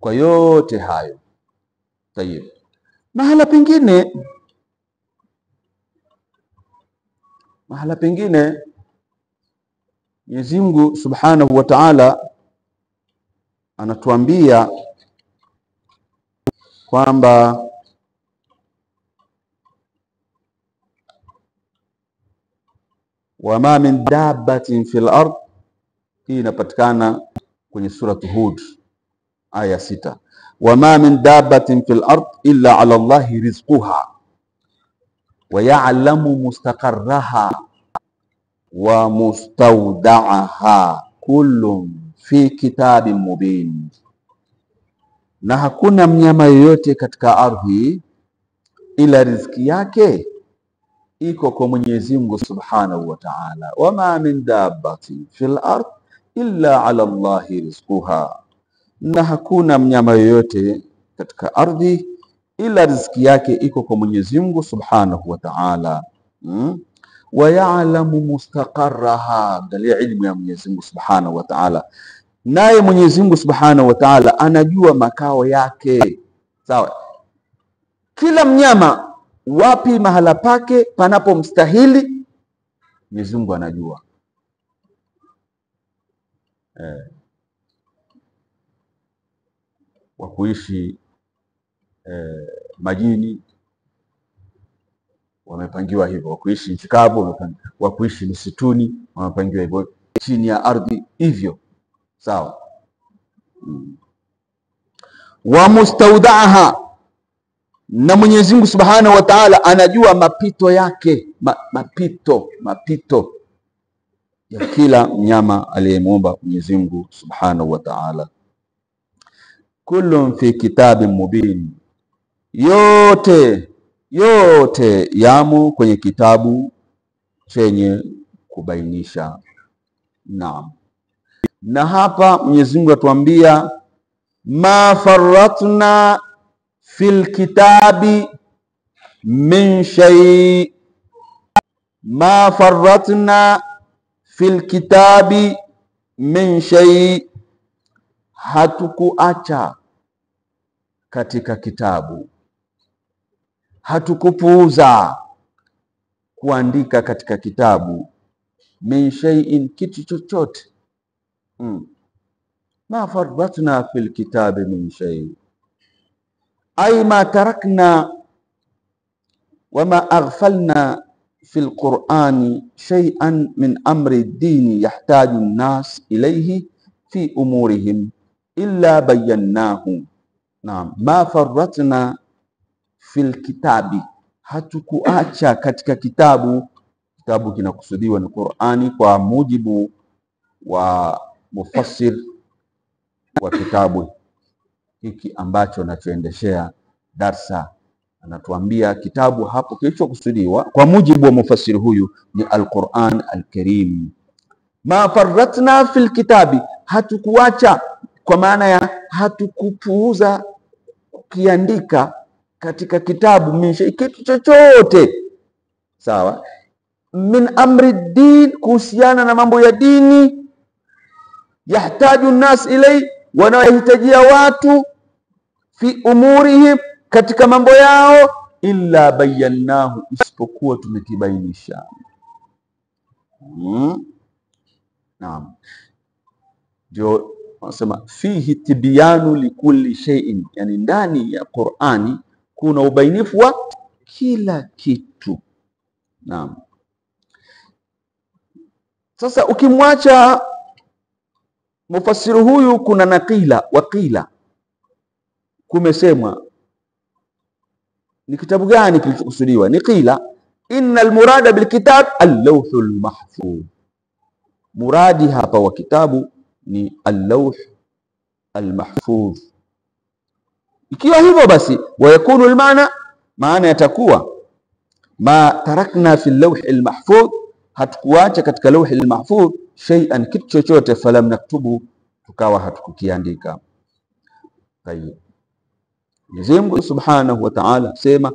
kwa yote hayo. Tayeb, mahala pengine Mwenyezi Mungu Subhanahu wa Ta'ala anatuambia kwamba wama min dabbatin fil ard. Hii inapatikana kwenye suratu Hud aya 6. Wama min dabbatin fil ard illa ala Allahi rizquha wa ya'lamu mustaqarraha wa mustawda'aha kullun fi kitabin mubin. Na hakuna mnyama yoyote katika ardhi ila riziki yake iko kwa Mwenyezi Mungu Subhanahu wa Ta'ala. Wama min dabbatin fil ard illa ala Allahi rizquha. Na hakuna mnyama yoyote katika ardhi ila riziki yake iko kwa Mwenyezi Mungu Subhanahu wa Ta'ala. Wa ya'lamu mustaqarraha. Angalia ilmu ya Mwenyezi Mungu Subhanahu wa Ta'ala. Naye Mwenyezi Mungu Subhanahu wa Ta'ala anajua makao yake. Sawa? Kila mnyama wapi mahala pake panapomstahili Mwenyezi Mungu anajua. Wa kuishi majini wamepangiwa hivyo, wa kuishi nchi kavu, wa kuishi misituni wamepangiwa hivyo, chini ya ardhi hivyo. Sawa? Wa mustawda'aha. Na Mwenyezi Mungu Subhanahu wa Ta'ala anajua mapito yake, mapito ya kila mnyama aliyemuumba Mwenyezi Mungu Subhanahu wa Ta'ala. Kullun fi kitabin mubin. Yote yamo kwenye kitabu chenye kubainisha. Naam. Na hapa Mwenyezi Mungu atuambia ma farratna fil kitabi min shay. Ma farratna fil kitabi min shay. Hatukuacha katika kitabu, hatukupuuza kuandika katika kitabu min shay'in, kitu chochote. Ma farratna fil kitabi min shay, ay ma tarakna wa ma aghfalna fil Qur'ani shay'an min amri ad-din yahtaju an-nas ilayhi fi umurihim illa bayannahu. Naam, ma farratna fil kitabi, hatukuacha katika kitabu. Kitabu kinakusudiwa ni Qur'ani kwa mujibu wa mufassir wa kitabu hiki ambacho nachoendeshea darsa. Anatuambia kitabu hapo kilichokusudiwa kwa mujibu wa mufassir huyu ni Al-Qur'an Al-Karim. Ma farratna fil kitabi, hatukuacha kwa maana ya hatukupuuza kukiandika katika kitabu min shay, kitu chochote. Sawa? Min amri din, kuhusiana na mambo ya dini, yahtaju nas ilay, wanaohitajia watu, fi umurihim, katika mambo yao, illa bayannahu, isipokuwa tumekibainisha. Naam. Ndio wanasema fihi tibyanu likulli shay'in, yani ndani ya Qur'ani kuna ubainifu wa kila kitu. Naam. Sasa ukimwacha mufassiru huyu, kuna nakila waqila, kumesemwa. Ni kitabu gani kilichokusudiwa? Ni qila innal murada bil kitab al-lawhul mahfuz. Muradi hapa wa kitabu ni al-lawh al-mahfuz. Ikiwa hivyo basi wayakunu al-maana, maana yatakuwa ma tarakna fi al-lawh al-mahfuz, hatukuacha katika lawh al-mahfuz shay'an, kitu chochote, falam naktubu, tukawa hatukukiandika. Tayeb, Mwenyezi Mungu Subhanahu wa Ta'ala sema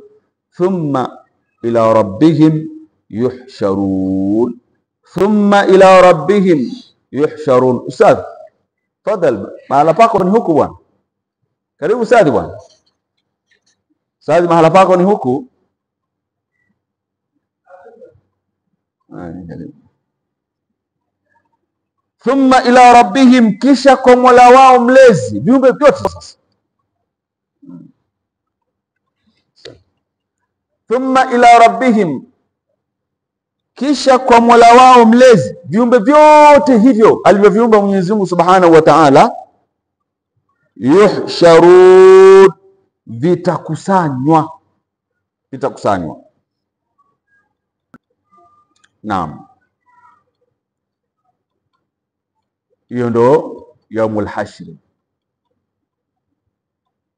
thumma ila rabbihim yuhsharun. Thumma ila rabbihim yuhsharun. Ustadh, fadhal, mahala pako ni huku bwana. Karibu Saadi bwana. Saadi, mahala pako ni huku. Thumma ila rabbihim, kisha kwa Mola wao mlezi. Viumbe vyote sasa. Thumma ila rabbihim, kisha kwa Mola wao mlezi. Viumbe vyote hivyo alivyoviumba Mwenyezi Mungu Subhanahu wa Ta'ala, yuhsharun, vitakusanywa. Naam, hiyo ndo yaumul hashri,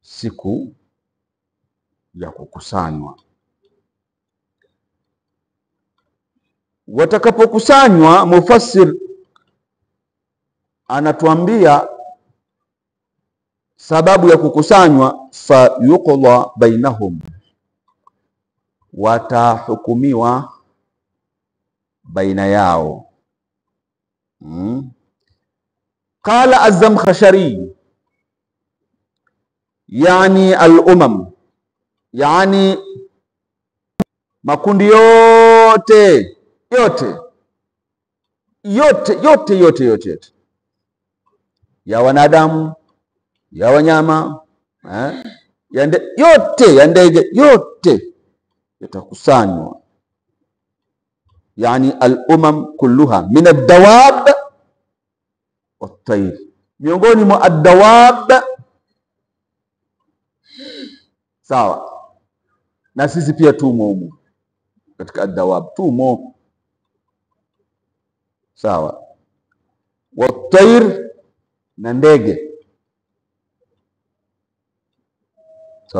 siku ya kukusanywa. Watakapokusanywa, mufassir anatuambia sababu ya kukusanywa, fa yuqda bainahum, watahukumiwa baina yao. Qala az-Zamkhashari, yani al-umam, yani makundi yote ya wanadamu, ya wanyama, ya ndege, yote yatakusanywa. Yani al-umam kulluha min ad-dawab wat-tayr, miongoni mwa ad-dawab. Sawa, na sisi pia tumo humo katika ad-dawab, tumo. Sawa, wat-tayr, na ndege.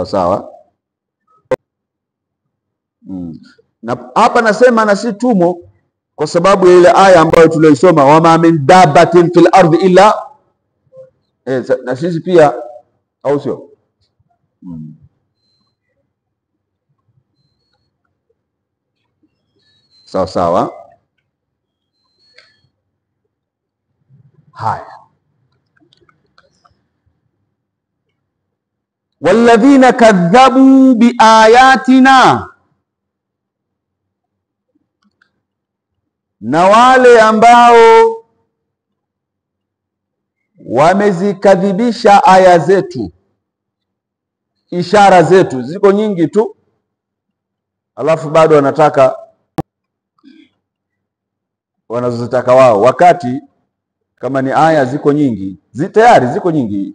Sawa. Na hapa nasema na si tumo kwa sababu ya ile aya ambayo tuliisoma, wama min dabbatin fil ardi illa, na sisi pia, au sio? Sawa. Haya, walladhina kadhabu biayatina, na wale ambao wamezikadhibisha aya zetu, ishara zetu. Ziko nyingi tu, alafu bado wanazozitaka wao, wakati kama ni aya ziko nyingi, tayari ziko nyingi,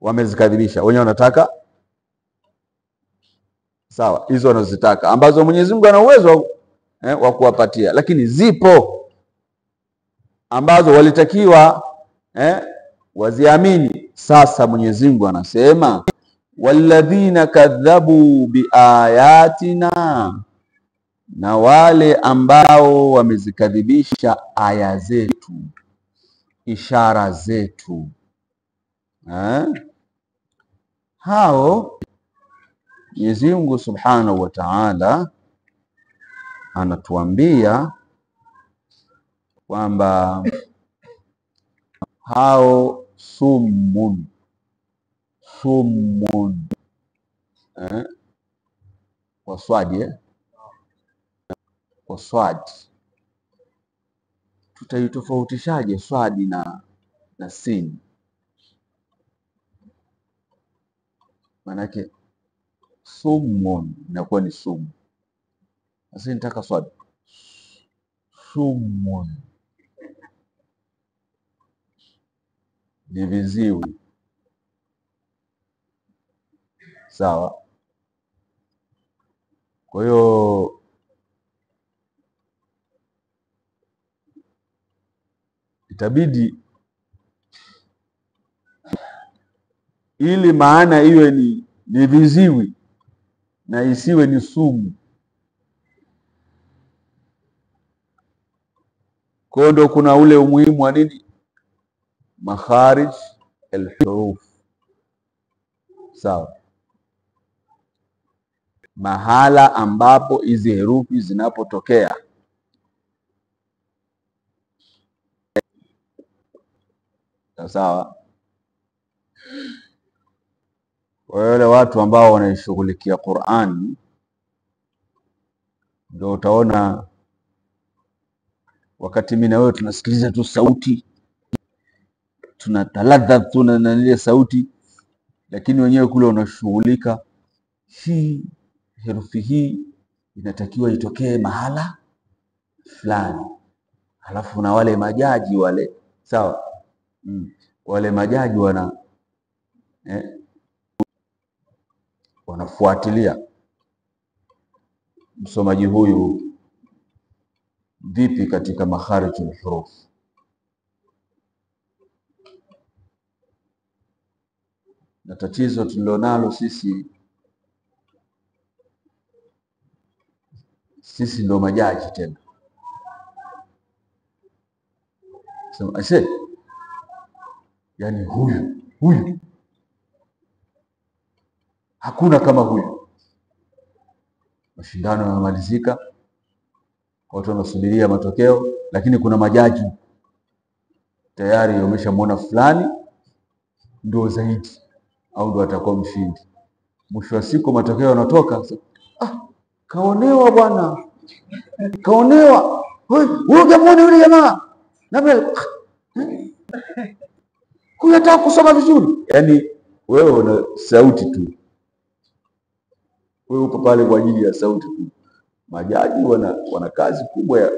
wamezikadhibisha, wenyewe wanataka. Sawa, hizo wanazozitaka ambazo Mwenyezi Mungu ana uwezo wa kuwapatia, lakini zipo ambazo walitakiwa waziamini. Sasa Mwenyezi Mungu anasema walladhina kadhabu biayatina, na wale ambao wamezikadhibisha aya zetu, ishara zetu, hao Mwenyezi Mungu Subhanahu wa Ta'ala anatuambia kwamba hao summun kwa swadi. Tutaitofautishaje swadi na sin? Manake summun inakuwa ni sumu. Sasa nitaka swadi, summun ni viziwi. Sawa. Kwa hiyo itabidi ili maana iwe ni viziwi na isiwe ni sumu, kwa ndo kuna ule umuhimu wa nini, makharij al-huruf. Sawa, mahala ambapo hizi herufi zinapotokea. Sawa, Wale watu ambao wanaishughulikia Qur'an ndio utaona wakati mimi na wewe tunasikiliza tu sauti, tunataladha tu na ile sauti, lakini wenyewe kule wanashughulika, hii herufi hii inatakiwa itokee mahala fulani. Halafu na wale majaji wale, sawa, wale majaji wanafuatilia msomaji huyu vipi katika makharijul huruf. Na tatizo tulilonalo sisi ndo majaji tena. So, yani huyu hakuna kama huyu. Mashindano yamemalizika, watu wanasubiria matokeo, lakini kuna majaji tayari wameshamuona fulani ndio zaidi au ndio atakuwa mshindi. Mwisho wa siku matokeo yanatoka, kaonewa bwana, kaonewa. Wewe ungemwona yule jamaa labda kuyataka kusoma vizuri. Yani wewe una sauti tu, wewe uko pale kwa ajili ya sauti tu. Majaji wana kazi kubwa ya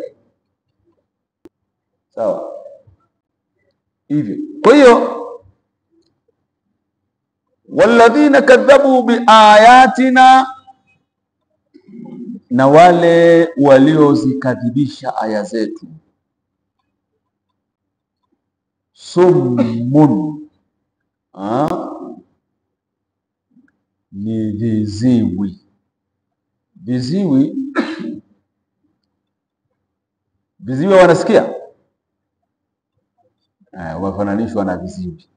sawa hivyo. Kwa hiyo walladhina kadhabu biayatina, na wale waliozikadhibisha aya zetu, summun, ni viziwi. Viziwi wanasikia, wafananishwa na viziwi.